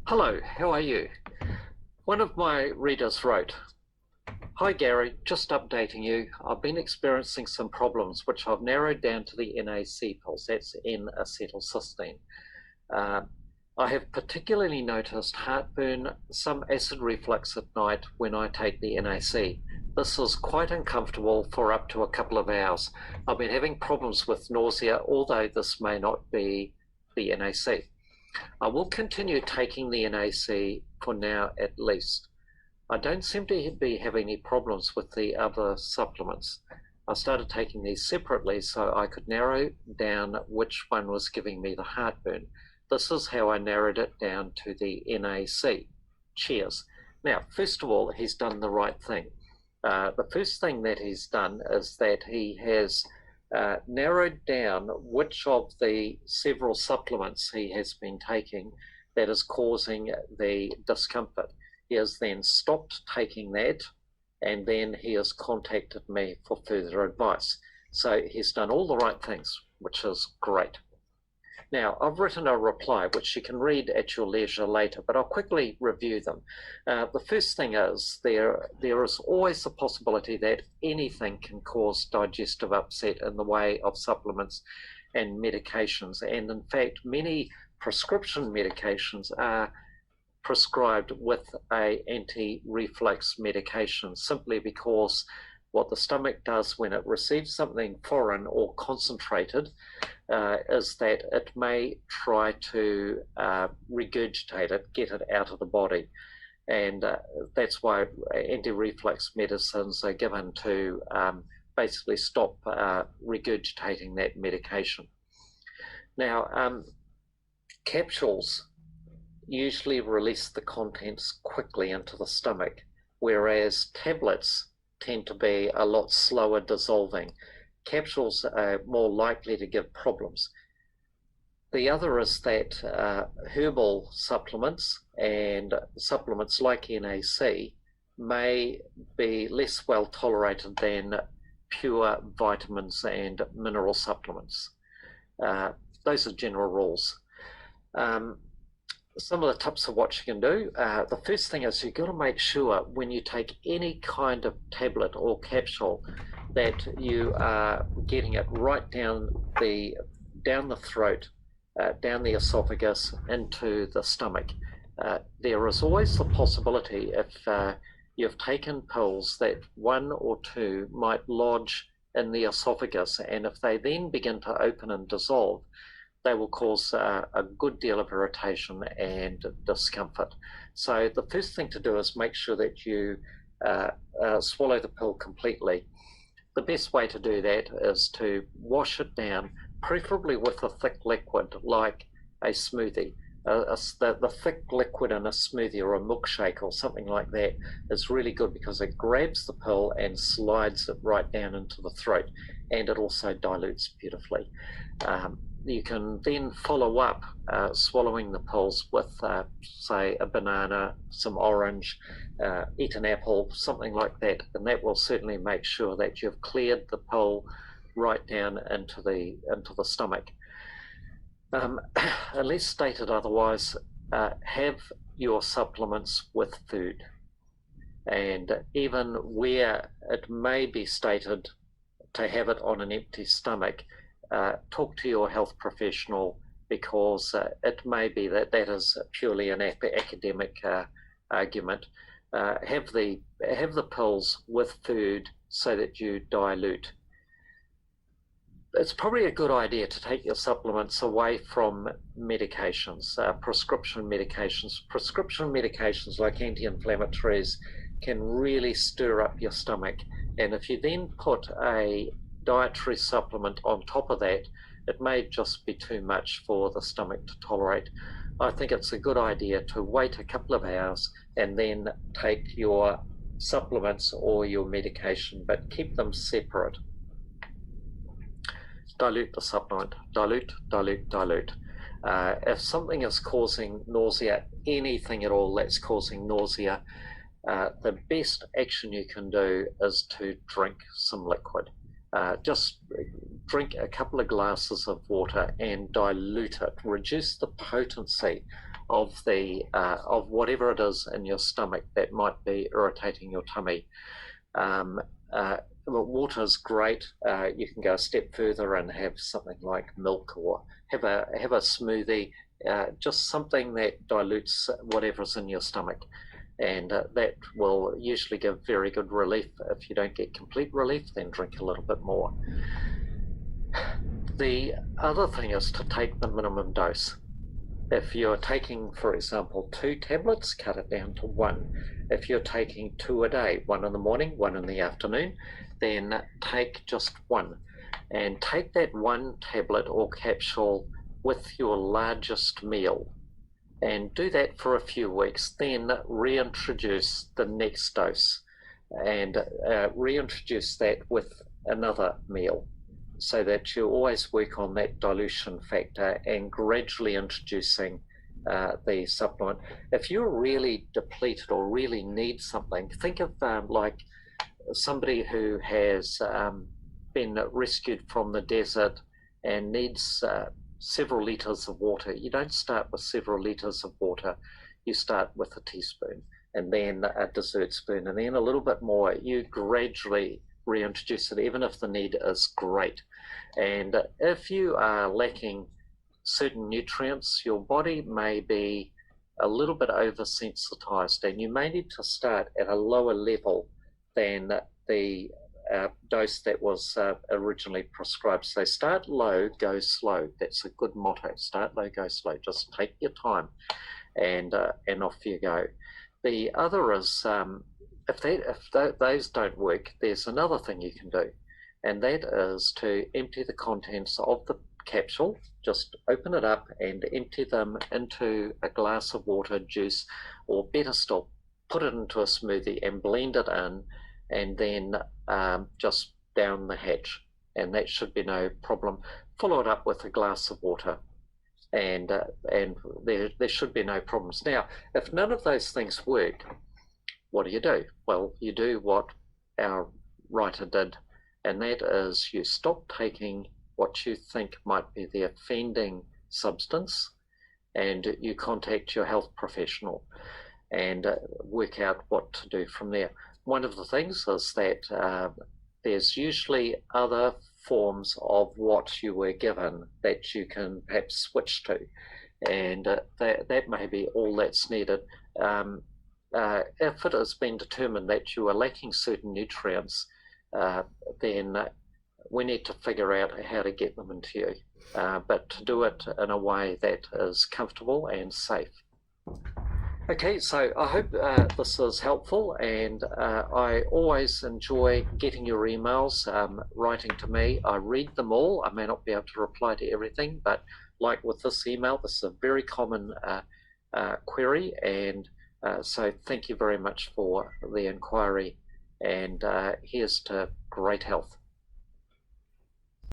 Hello, how are you? One of my readers wrote, "Hi Gary, just updating you. I've been experiencing some problems which I've narrowed down to the NAC pills, that's N-acetylcysteine. Uh, I have particularly noticed heartburn, some acid reflux at night when I take the NAC. This is quite uncomfortable for up to a couple of hours. I've been having problems with nausea, although this may not be the NAC. I will continue taking the NAC for now at least. I don't seem to be having any problems with the other supplements. I started taking these separately so I could narrow down which one was giving me the heartburn. This is how I narrowed it down to the NAC. Cheers." Now, first of all, he's done the right thing. The first thing that he's done is that he has narrowed down which of the several supplements he has been taking that is causing the discomfort. He has then stopped taking that, and then he has contacted me for further advice. So he's done all the right things, which is great. Now, I've written a reply, which you can read at your leisure later, but I'll quickly review them. The first thing is there is always the possibility that anything can cause digestive upset in the way of supplements and medications. And in fact, many prescription medications are prescribed with a anti-reflux medication simply because what the stomach does when it receives something foreign or concentrated is that it may try to regurgitate it, get it out of the body. And that's why anti-reflux medicines are given to basically stop regurgitating that medication. Now, capsules usually release the contents quickly into the stomach, whereas tablets tend to be a lot slower dissolving. Capsules are more likely to give problems. The other is that herbal supplements and supplements like NAC may be less well tolerated than pure vitamins and mineral supplements. Those are general rules. Some of the tips of what you can do. The first thing is you've got to make sure when you take any kind of tablet or capsule that you are getting it right down the throat, down the esophagus, into the stomach. There is always the possibility if you've taken pills that one or two might lodge in the esophagus, and if they then begin to open and dissolve, they will cause a good deal of irritation and discomfort. So the first thing to do is make sure that you swallow the pill completely. The best way to do that is to wash it down, preferably with a thick liquid like a smoothie. The thick liquid in a smoothie or a milkshake or something like that is really good because it grabs the pill and slides it right down into the throat, and it also dilutes beautifully. You can then follow up swallowing the pills with, say, a banana, some orange, eat an apple, something like that, and that will certainly make sure that you've cleared the pill right down into the stomach. Unless stated otherwise, have your supplements with food, and even where it may be stated to have it on an empty stomach, talk to your health professional, because it may be that that is purely an academic argument. Have the pills with food so that you dilute. It's probably a good idea to take your supplements away from medications, prescription medications. Prescription medications like anti-inflammatories can really stir up your stomach, and if you then put a dietary supplement on top of that, it may just be too much for the stomach to tolerate. I think it's a good idea to wait a couple of hours and then take your supplements or your medication, but keep them separate. Dilute the supplement. Dilute, dilute, dilute. If something is causing nausea, anything at all that's causing nausea, the best action you can do is to drink some liquid. Just drink a couple of glasses of water and dilute it. Reduce the potency of whatever it is in your stomach that might be irritating your tummy. Um, Water is great. You can go a step further and have something like milk, or have a smoothie, just something that dilutes whatever's in your stomach, and that will usually give very good relief. If you don't get complete relief, then drink a little bit more. The other thing is to take the minimum dose. If you're taking, for example, 2 tablets, cut it down to 1. If you're taking 2 a day, 1 in the morning, 1 in the afternoon, then take just 1. And take that 1 tablet or capsule with your largest meal. And do that for a few weeks, then reintroduce the next dose and reintroduce that with another meal, so that you always work on that dilution factor and gradually introducing the supplement. If you're really depleted or really need something, think of like somebody who has been rescued from the desert and needs several liters of water. You don't start with several liters of water. You start with a teaspoon, and then a dessert spoon, and then a little bit more. You gradually reintroduce it, even if the need is great. And if you are lacking certain nutrients, your body may be a little bit oversensitized, and you may need to start at a lower level than the dose that was originally prescribed. So start low, go slow. That's a good motto. Start low, go slow. Just take your time, and off you go. The other is if those don't work, there's another thing you can do, and that is to empty the contents of the capsule. Just open it up and empty them into a glass of water, juice, or better still, put it into a smoothie and blend it in, and then just down the hatch, and that should be no problem. Follow it up with a glass of water, and there should be no problems. Now, if none of those things work, what do? Well, you do what our writer did, and that is you stop taking what you think might be the offending substance, and you contact your health professional and work out what to do from there. One of the things is that there's usually other forms of what you were given that you can perhaps switch to, and that may be all that's needed. If it has been determined that you are lacking certain nutrients, then we need to figure out how to get them into you, but to do it in a way that is comfortable and safe. Okay, so I hope this is helpful, and I always enjoy getting your emails, writing to me. I read them all. I may not be able to reply to everything, but like with this email, this is a very common query, and so thank you very much for the inquiry, and here's to great health.